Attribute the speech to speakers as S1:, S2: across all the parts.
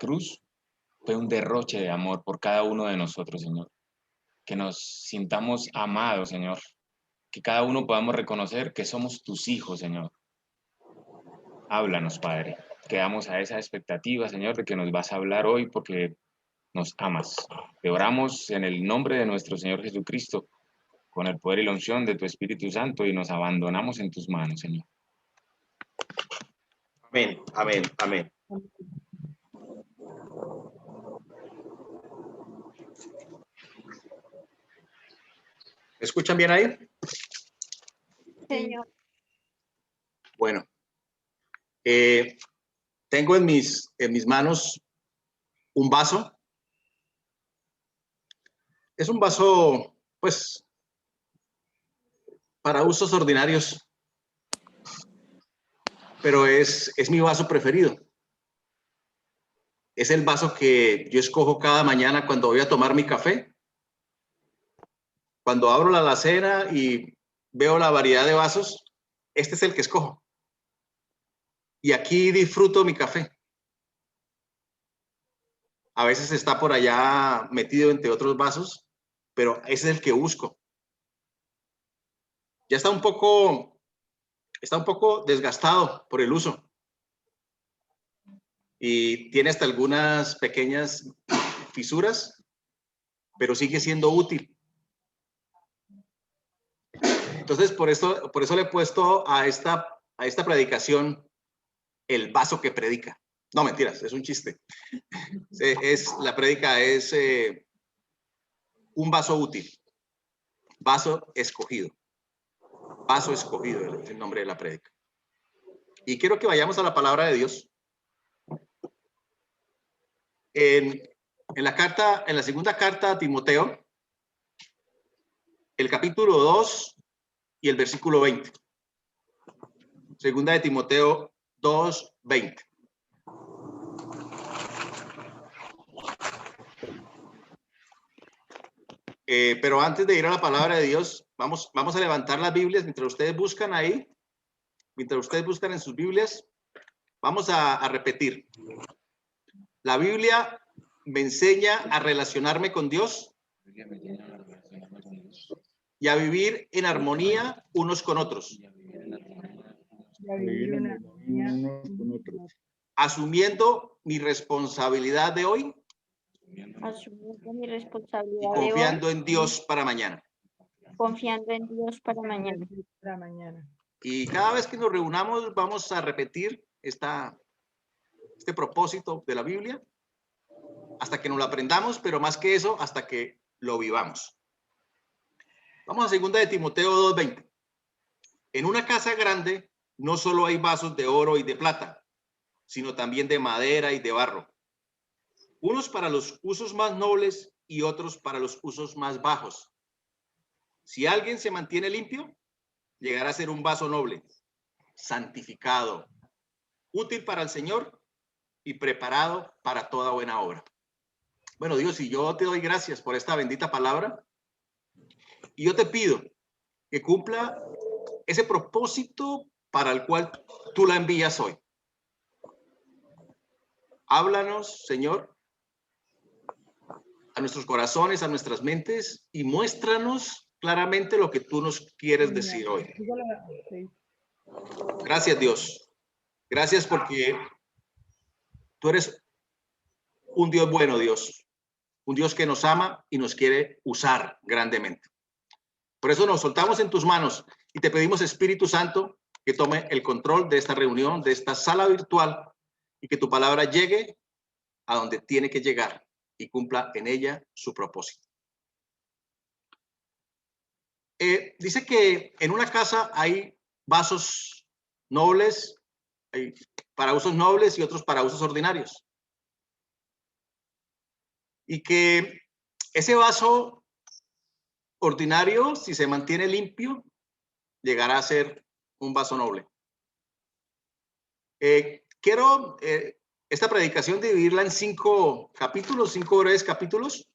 S1: cruz fue un derroche de amor por cada uno de nosotros, Señor. Que nos sintamos amados, Señor. Que cada uno podamos reconocer que somos tus hijos, Señor. Háblanos, Padre. Quedamos a esa expectativa, Señor, de que nos vas a hablar hoy porque nos amas. Te oramos en el nombre de nuestro Señor Jesucristo, con el poder y la unción de tu Espíritu Santo, y nos abandonamos en tus manos, Señor.
S2: Amén, amén, amén. ¿Me escuchan bien ahí?
S3: Señor.
S2: Bueno, tengo en mis manos un vaso. Es un vaso, pues, para usos ordinarios, pero es mi vaso preferido. Es el vaso que yo escojo cada mañana cuando voy a tomar mi café. Cuando abro la alacena y veo la variedad de vasos, este es el que escojo. Y aquí disfruto mi café. A veces está por allá metido entre otros vasos, pero ese es el que busco. Ya está un poco desgastado por el uso. Y tiene hasta algunas pequeñas fisuras, pero sigue siendo útil. Entonces, por eso le he puesto a esta predicación el vaso que predica. No, mentiras, es un chiste. La prédica es un vaso útil, vaso escogido. Vaso escogido es el nombre de la prédica. Y quiero que vayamos a la palabra de Dios. En la segunda carta a Timoteo, el capítulo 2 y el versículo 20. Segunda de Timoteo 2, 20. Pero antes de ir a la palabra de Dios, vamos a levantar las Biblias mientras ustedes buscan ahí, mientras ustedes buscan en sus Biblias, vamos a repetir. La Biblia me enseña a relacionarme con Dios y a vivir en armonía unos con otros. Asumiendo mi responsabilidad de hoy
S3: Asumiendo mi responsabilidad
S2: y confiando en Dios para mañana.
S3: Confiando en Dios para mañana.
S2: Y cada vez que nos reunamos vamos a repetir este propósito de la Biblia hasta que nos lo aprendamos, pero más que eso, hasta que lo vivamos. Vamos a segunda de Timoteo 2:20. En una casa grande no solo hay vasos de oro y de plata, sino también de madera y de barro. Unos para los usos más nobles y otros para los usos más bajos. Si alguien se mantiene limpio, llegará a ser un vaso noble, santificado, útil para el Señor y preparado para toda buena obra. Bueno, Dios, y yo te doy gracias por esta bendita palabra. Y yo te pido que cumpla ese propósito para el cual tú la envías hoy. Háblanos, Señor, a nuestros corazones, a nuestras mentes, y muéstranos claramente lo que tú nos quieres decir hoy. Gracias, Dios. Gracias porque tú eres un Dios bueno, Dios. Un Dios que nos ama y nos quiere usar grandemente. Por eso nos soltamos en tus manos y te pedimos, Espíritu Santo, que tome el control de esta reunión, de esta sala virtual, y que tu palabra llegue a donde tiene que llegar y cumpla en ella su propósito. Dice que en una casa hay vasos nobles, hay para usos nobles y otros para usos ordinarios. Y que ese vaso ordinario, si se mantiene limpio, llegará a ser un vaso noble. Quiero esta predicación dividirla en 5 capítulos, 5 breves capítulos,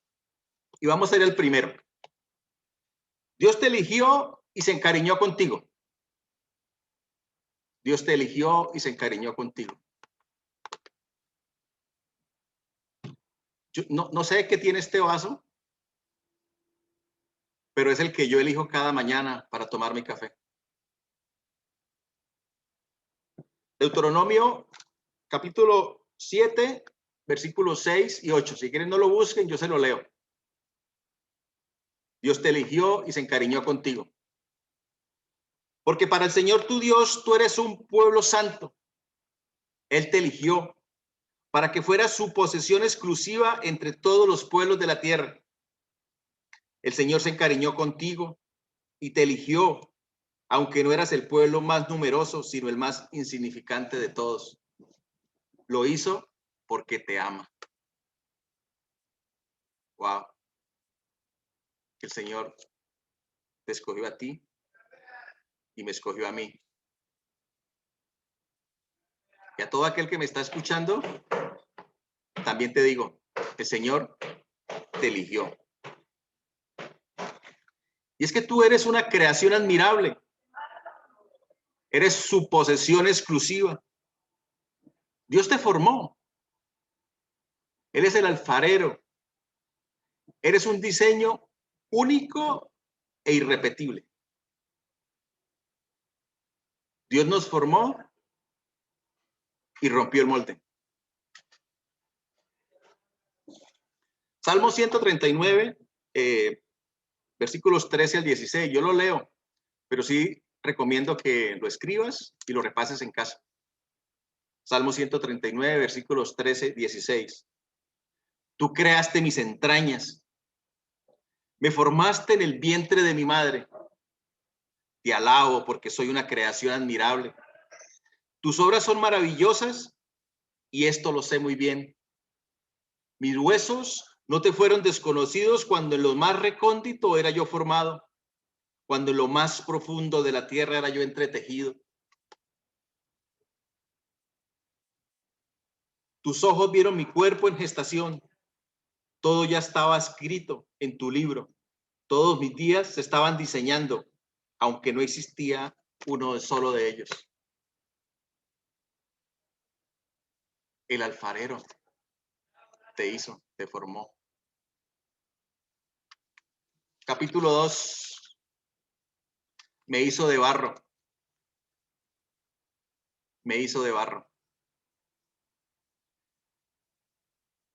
S2: y vamos a ir al primero. Dios te eligió y se encariñó contigo. Dios te eligió y se encariñó contigo. Yo no sé qué tiene este vaso, pero es el que yo elijo cada mañana para tomar mi café. Deuteronomio capítulo 7, versículos 6 y 8. Si quieren no lo busquen, yo se lo leo. Dios te eligió y se encariñó contigo. Porque para el Señor tu Dios tú eres un pueblo santo. Él te eligió para que fueras su posesión exclusiva entre todos los pueblos de la tierra. El Señor se encariñó contigo y te eligió, aunque no eras el pueblo más numeroso, sino el más insignificante de todos. Lo hizo porque te ama. Wow. El Señor te escogió a ti y me escogió a mí. Y a todo aquel que me está escuchando, también te digo, el Señor te eligió. Y es que tú eres una creación admirable. Eres su posesión exclusiva. Dios te formó. Él es el alfarero. Eres un diseño único e irrepetible. Dios nos formó y rompió el molde. Salmo 139, versículos 13 al 16. Yo lo leo, pero sí recomiendo que lo escribas y lo repases en casa. Salmo 139, versículos 13, 16. Tú creaste mis entrañas. Me formaste en el vientre de mi madre. Te alabo porque soy una creación admirable. Tus obras son maravillosas y esto lo sé muy bien. Mis huesos no te fueron desconocidos cuando en lo más recóndito era yo formado, cuando en lo más profundo de la tierra era yo entretejido. Tus ojos vieron mi cuerpo en gestación. Todo ya estaba escrito en tu libro. Todos mis días se estaban diseñando, aunque no existía uno solo de ellos. El alfarero te hizo, te formó. Capítulo 2. Me hizo de barro. Me hizo de barro.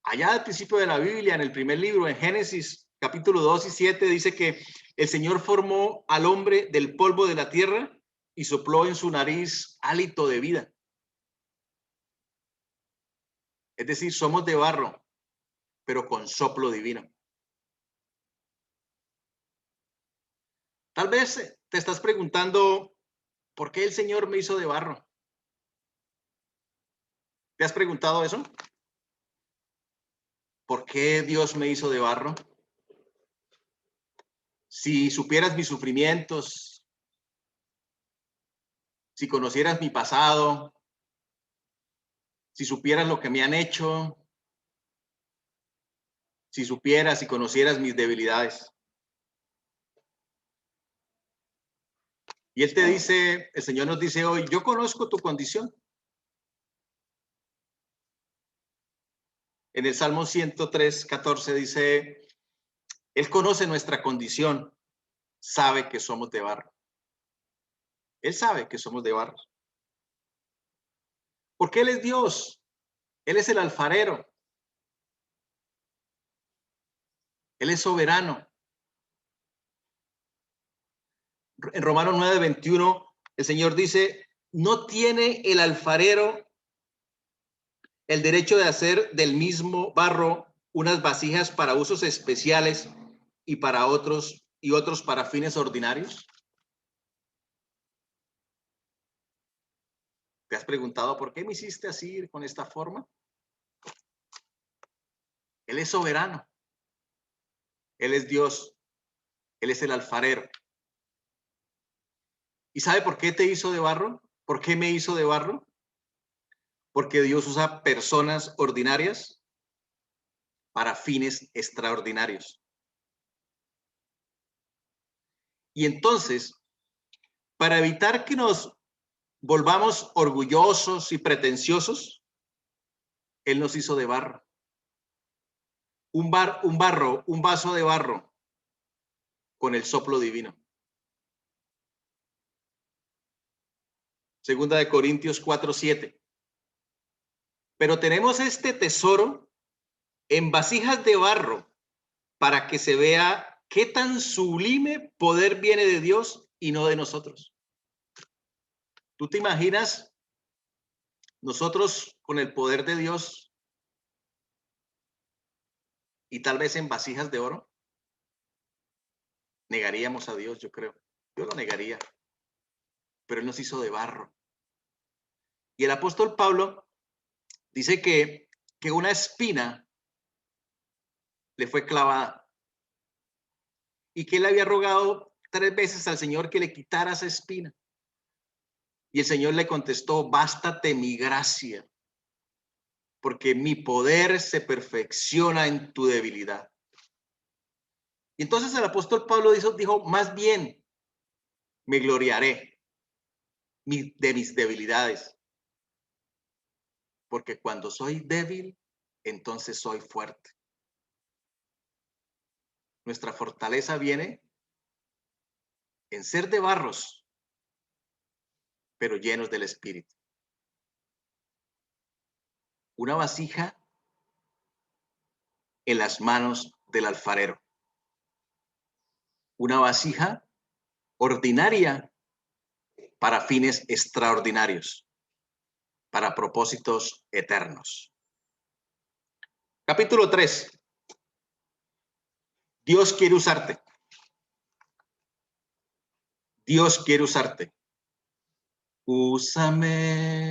S2: Allá al principio de la Biblia, en el primer libro, en Génesis, capítulo 2 y 7, dice que el Señor formó al hombre del polvo de la tierra y sopló en su nariz hálito de vida. Es decir, somos de barro, pero con soplo divino. Tal vez te estás preguntando, ¿por qué el Señor me hizo de barro? ¿Te has preguntado eso? ¿Por qué Dios me hizo de barro? Si supieras mis sufrimientos, si conocieras mi pasado, si supieras lo que me han hecho, si supieras y conocieras mis debilidades. Y Él te dice, el Señor nos dice hoy, yo conozco tu condición. En el Salmo 103, 14 dice, Él conoce nuestra condición, sabe que somos de barro. Él sabe que somos de barro. Porque Él es Dios, Él es el alfarero, Él es soberano. En Romanos 9, 21, el Señor dice, no tiene el alfarero el derecho de hacer del mismo barro unas vasijas para usos especiales y para otros para fines ordinarios. ¿Te has preguntado por qué me hiciste así con esta forma? Él es soberano. Él es Dios. Él es el alfarero. ¿Y sabe por qué te hizo de barro? ¿Por qué me hizo de barro? Porque Dios usa personas ordinarias para fines extraordinarios. Y entonces, para evitar que nos volvamos orgullosos y pretenciosos, Él nos hizo de barro. un vaso de barro con el soplo divino. Segunda de Corintios 4:7. Pero tenemos este tesoro en vasijas de barro para que se vea qué tan sublime poder viene de Dios y no de nosotros. ¿Tú te imaginas nosotros con el poder de Dios y tal vez en vasijas de oro? Negaríamos a Dios, yo creo. Yo lo negaría. Pero Él nos hizo de barro. Y el apóstol Pablo dice que una espina le fue clavada y que él había rogado 3 veces al Señor que le quitara esa espina. Y el Señor le contestó: bástate mi gracia, porque mi poder se perfecciona en tu debilidad. Y entonces el apóstol Pablo dijo, más bien me gloriaré de mis debilidades, porque cuando soy débil, entonces soy fuerte. Nuestra fortaleza viene en ser de barros, pero llenos del Espíritu. Una vasija en las manos del alfarero. Una vasija ordinaria para fines extraordinarios, para propósitos eternos. Capítulo 3. Dios quiere usarte. Dios quiere usarte. Úsame.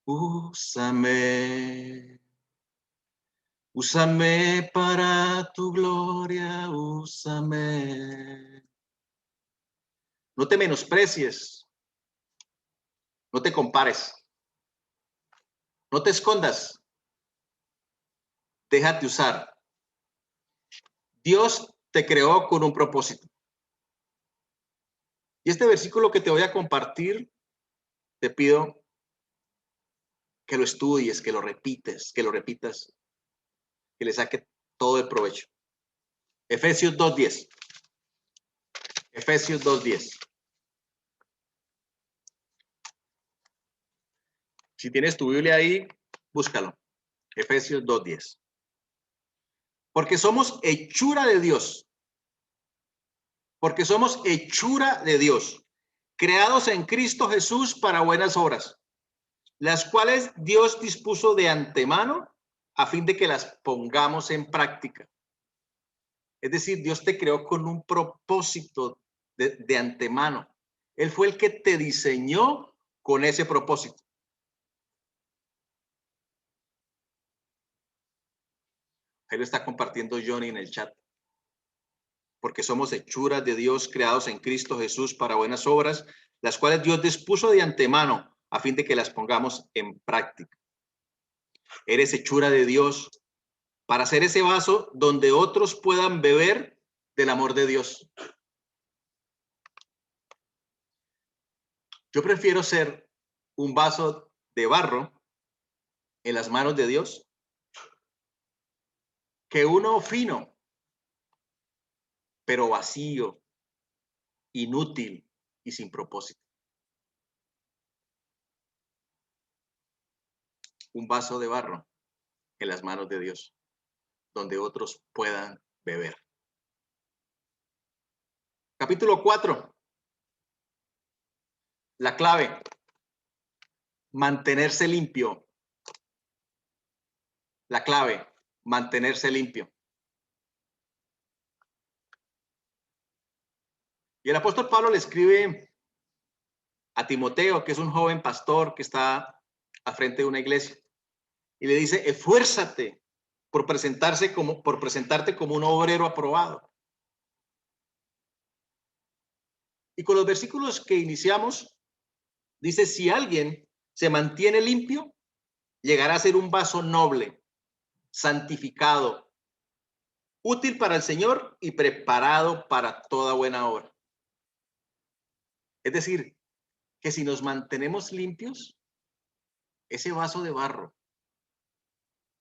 S2: Úsame. Úsame para tu gloria, úsame. No te menosprecies. No te compares. No te escondas. Déjate usar. Dios te creó con un propósito. Y este versículo que te voy a compartir, te pido que lo estudies, que lo repitas, que le saque todo el provecho. Efesios 2:10. Efesios 2:10. Si tienes tu Biblia ahí, búscalo. Efesios 2:10. Porque somos hechura de Dios. Porque somos hechura de Dios, creados en Cristo Jesús para buenas obras, las cuales Dios dispuso de antemano a fin de que las pongamos en práctica. Es decir, Dios te creó con un propósito de antemano. Él fue el que te diseñó con ese propósito. Ahí lo está compartiendo Johnny en el chat. Porque somos hechuras de Dios, creados en Cristo Jesús para buenas obras, las cuales Dios dispuso de antemano a fin de que las pongamos en práctica. Eres hechura de Dios para ser ese vaso donde otros puedan beber del amor de Dios. Yo prefiero ser un vaso de barro en las manos de Dios que uno fino, pero vacío, inútil y sin propósito. Un vaso de barro en las manos de Dios, donde otros puedan beber. Capítulo 4. La clave: mantenerse limpio. La clave: mantenerse limpio. Y el apóstol Pablo le escribe a Timoteo, que es un joven pastor que está al frente de una iglesia, y le dice: esfuérzate por presentarte como un obrero aprobado. Y con los versículos que iniciamos, dice: si alguien se mantiene limpio, llegará a ser un vaso noble, santificado, útil para el Señor y preparado para toda buena obra. Es decir, que si nos mantenemos limpios, ese vaso de barro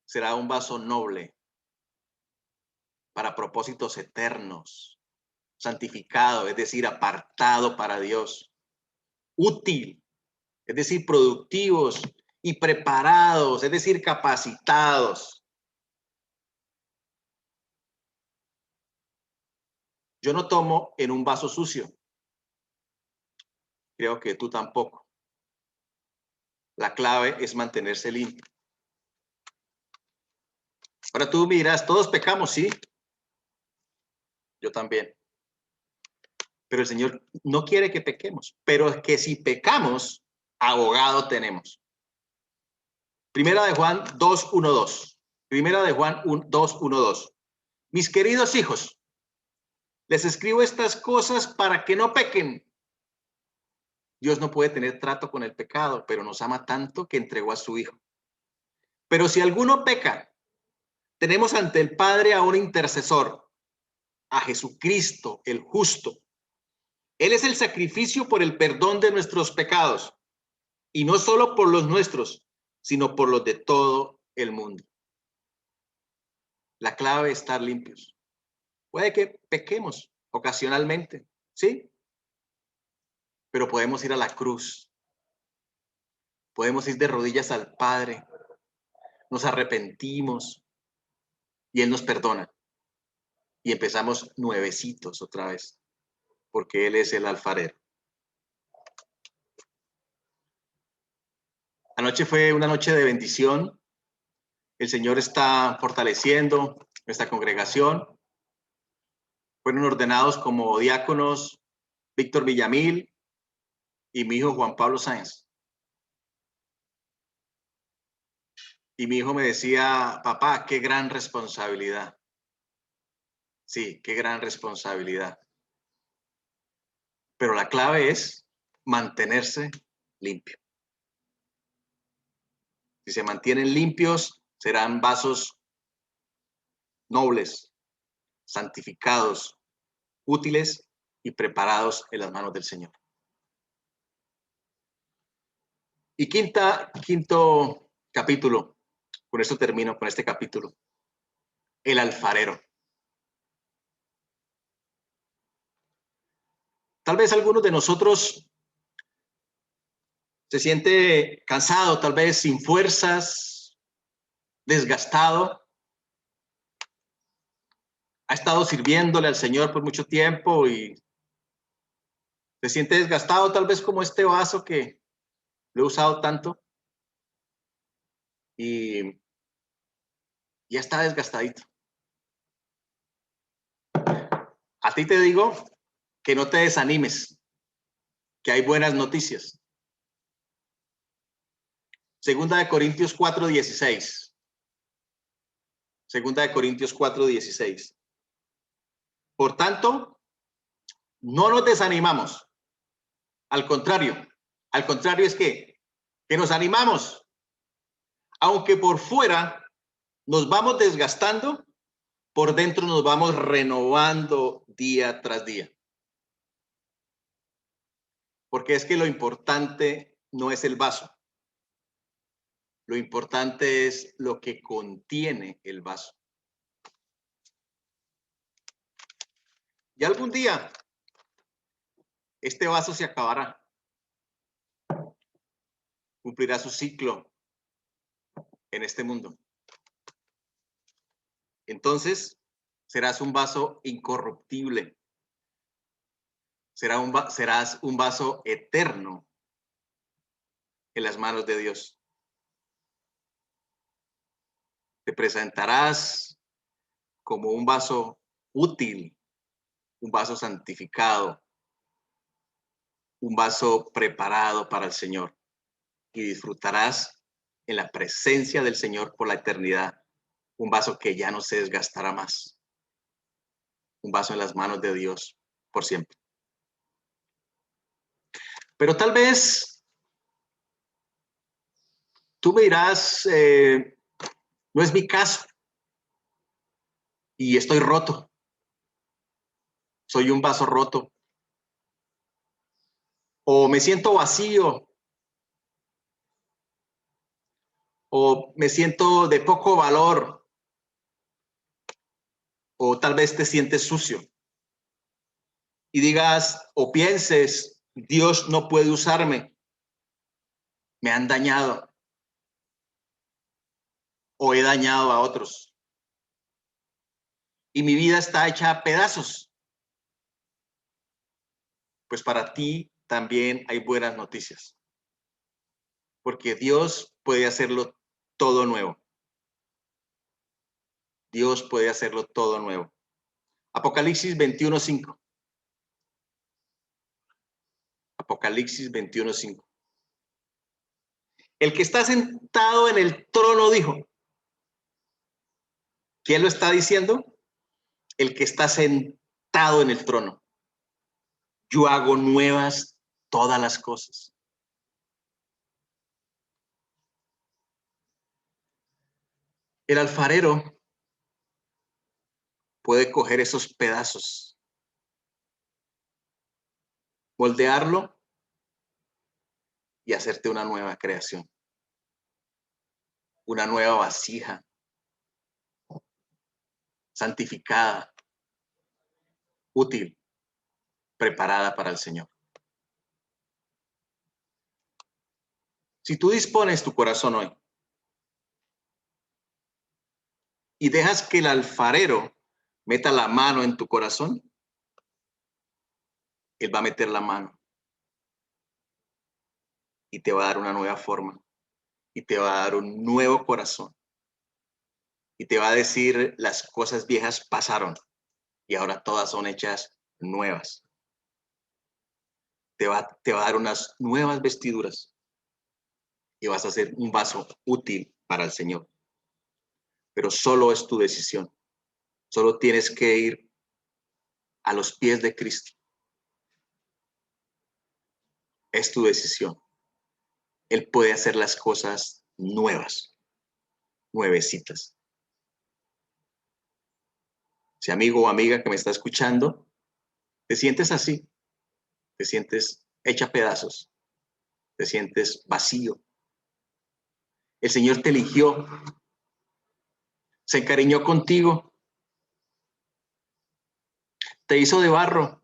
S2: será un vaso noble para propósitos eternos, santificado, es decir, apartado para Dios, útil, es decir, productivos y preparados, es decir, capacitados. Yo no tomo en un vaso sucio. Creo que tú tampoco. La clave es mantenerse limpio. Ahora tú miras, todos pecamos, sí. Yo también. Pero el Señor no quiere que pequemos, pero es que si pecamos, abogado tenemos. Primera de Juan 2:1-2. Primera de Juan 2:1-2. Mis queridos hijos, les escribo estas cosas para que no pequen. Dios no puede tener trato con el pecado, pero nos ama tanto que entregó a su Hijo. Pero si alguno peca, tenemos ante el Padre a un intercesor, a Jesucristo, el justo. Él es el sacrificio por el perdón de nuestros pecados, y no solo por los nuestros, sino por los de todo el mundo. La clave es estar limpios. Puede que pequemos ocasionalmente, ¿sí? Pero podemos ir a la cruz. Podemos ir de rodillas al Padre. Nos arrepentimos y Él nos perdona. Y empezamos nuevecitos otra vez, porque Él es el alfarero. Anoche fue una noche de bendición. El Señor está fortaleciendo nuestra congregación. Fueron ordenados como diáconos Víctor Villamil y mi hijo Juan Pablo Sáenz. Y mi hijo me decía, papá, qué gran responsabilidad. Sí, qué gran responsabilidad. Pero la clave es mantenerse limpio. Si se mantienen limpios, serán vasos nobles, santificados, útiles y preparados en las manos del Señor. Y quinto capítulo, con esto termino con este capítulo, el alfarero. Tal vez algunos de nosotros se siente cansado, tal vez sin fuerzas, desgastado. Ha estado sirviéndole al Señor por mucho tiempo y se siente desgastado, tal vez como este vaso que lo he usado tanto y ya está desgastadito. A ti te digo que no te desanimes, que hay buenas noticias. Segunda de Corintios 4:16. Segunda de Corintios 4:16. Por tanto, no nos desanimamos. Al contrario es que nos animamos. Aunque por fuera nos vamos desgastando, por dentro nos vamos renovando día tras día. Porque es que lo importante no es el vaso. Lo importante es lo que contiene el vaso. Y algún día este vaso se acabará. Cumplirá su ciclo en este mundo. Entonces, serás un vaso incorruptible. Serás un vaso eterno en las manos de Dios. Te presentarás como un vaso útil, un vaso santificado, un vaso preparado para el Señor. Y disfrutarás en la presencia del Señor por la eternidad. Un vaso que ya no se desgastará más. Un vaso en las manos de Dios por siempre. Pero tal vez tú me dirás, no es mi caso. Y estoy roto. Soy un vaso roto. O me siento vacío. o me siento de poco valor, o tal vez te sientes sucio y digas o pienses, Dios no puede usarme, me han dañado o he dañado a otros y mi vida está hecha a pedazos. Pues para ti también hay buenas noticias, porque Dios puede hacerlo todo nuevo. Dios puede hacerlo todo nuevo. Apocalipsis 21:5. Apocalipsis 21:5. El que está sentado en el trono dijo. ¿Quién lo está diciendo? El que está sentado en el trono. Yo hago nuevas todas las cosas. El alfarero puede coger esos pedazos, moldearlo y hacerte una nueva creación, una nueva vasija, santificada, útil, preparada para el Señor. Si tú dispones tu corazón hoy y dejas que el alfarero meta la mano en tu corazón, él va a meter la mano y te va a dar una nueva forma y te va a dar un nuevo corazón y te va a decir las cosas viejas pasaron y ahora todas son hechas nuevas. Te va a dar unas nuevas vestiduras y vas a ser un vaso útil para el Señor. Pero solo es tu decisión. Solo tienes que ir a los pies de Cristo. Es tu decisión. Él puede hacer las cosas nuevas, nuevecitas. Si amigo o amiga que me está escuchando, te sientes así, te sientes hecha pedazos, te sientes vacío. El Señor te eligió, se encariñó contigo, te hizo de barro.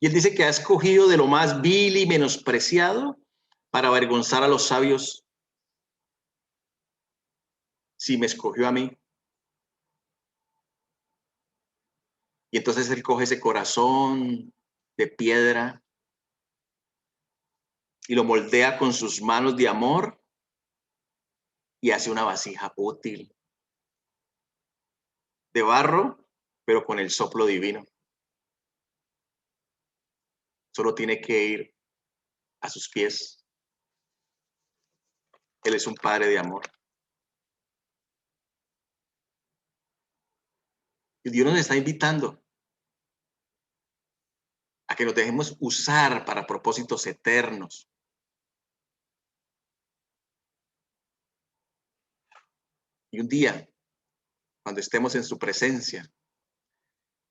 S2: Y Él dice que ha escogido de lo más vil y menospreciado para avergonzar a los sabios. Si me escogió a mí. Y entonces Él coge ese corazón de piedra y lo moldea con sus manos de amor y hace una vasija útil de barro, pero con el soplo divino. Solo tiene que ir a sus pies. Él es un Padre de amor. Y Dios nos está invitando a que nos dejemos usar para propósitos eternos. Y un día, cuando estemos en su presencia,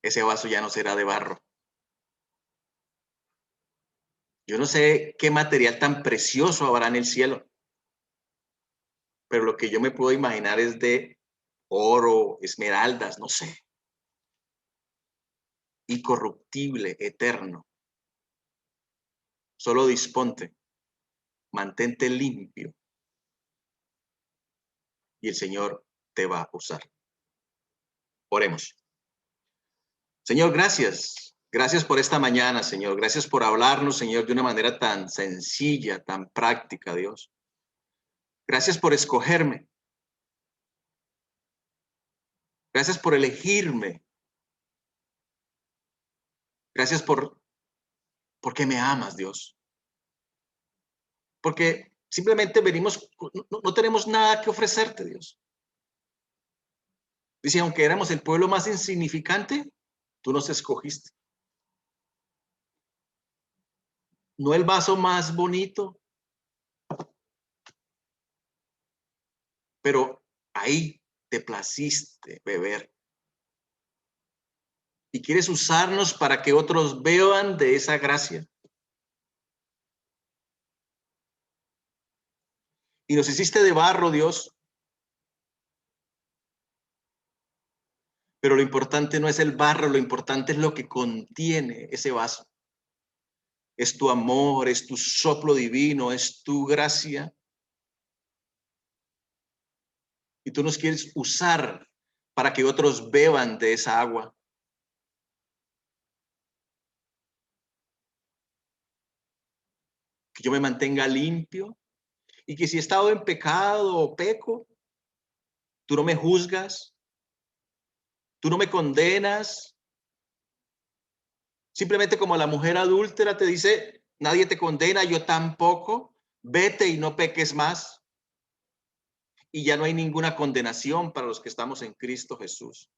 S2: ese vaso ya no será de barro. Yo no sé qué material tan precioso habrá en el cielo, pero lo que yo me puedo imaginar es de oro, esmeraldas, no sé. Incorruptible, eterno. Solo disponte, mantente limpio y el Señor te va a usar. Oremos. Señor, gracias. Gracias por esta mañana, Señor. Gracias por hablarnos, Señor, de una manera tan sencilla, tan práctica, Dios. Gracias por escogerme. Gracias por elegirme. Gracias porque me amas, Dios. Porque simplemente venimos, no tenemos nada que ofrecerte, Dios. Dice, aunque éramos el pueblo más insignificante, tú nos escogiste. No el vaso más bonito, pero ahí te placiste beber. Y quieres usarnos para que otros beban de esa gracia. Y nos hiciste de barro, Dios. Pero lo importante no es el barro, lo importante es lo que contiene ese vaso. Es tu amor, es tu soplo divino, es tu gracia. Y tú nos quieres usar para que otros beban de esa agua. Que yo me mantenga limpio y que si he estado en pecado o peco, tú no me juzgas, tú no me condenas. Simplemente como la mujer adúltera te dice, nadie te condena, yo tampoco, vete y no peques más. Y ya no hay ninguna condenación para los que estamos en Cristo Jesús.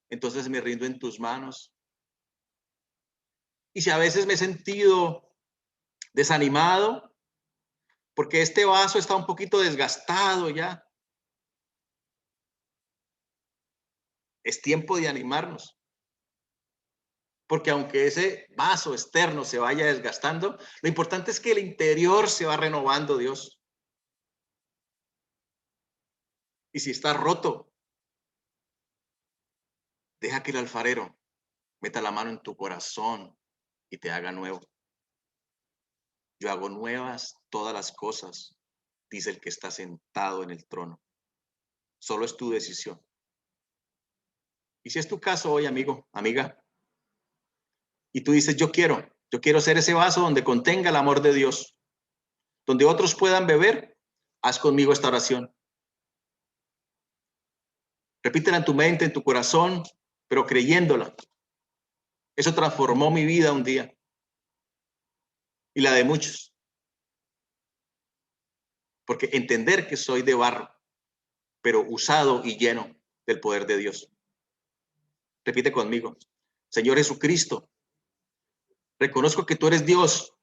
S2: Entonces me rindo en tus manos. Y si a veces me he sentido desanimado, porque este vaso está un poquito desgastado ya, es tiempo de animarnos. Porque aunque ese vaso externo se vaya desgastando, lo importante es que el interior se va renovando, Dios. Y si está roto, deja que el alfarero meta la mano en tu corazón y te haga nuevo. Yo hago nuevas todas las cosas, dice el que está sentado en el trono. Solo es tu decisión. Y si es tu caso hoy, amigo, amiga, y tú dices, yo quiero ser ese vaso donde contenga el amor de Dios, donde otros puedan beber, haz conmigo esta oración. Repítela en tu mente, en tu corazón, pero creyéndola. Eso transformó mi vida un día y la de muchos. Porque entender que soy de barro, pero usado y lleno del poder de Dios. Repite conmigo. Señor Jesucristo, reconozco que tú eres Dios,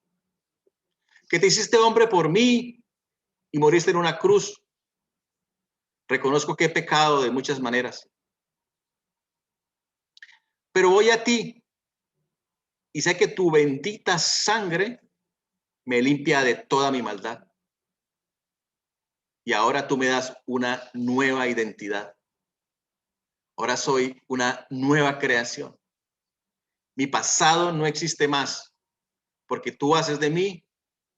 S2: que te hiciste hombre por mí y moriste en una cruz. Reconozco que he pecado de muchas maneras. Pero voy a ti y sé que tu bendita sangre me limpia de toda mi maldad. Y ahora tú me das una nueva identidad. Ahora soy una nueva creación. Mi pasado no existe más, porque tú haces de mí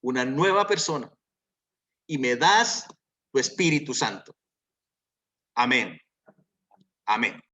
S2: una nueva persona y me das tu Espíritu Santo. Amén. Amén.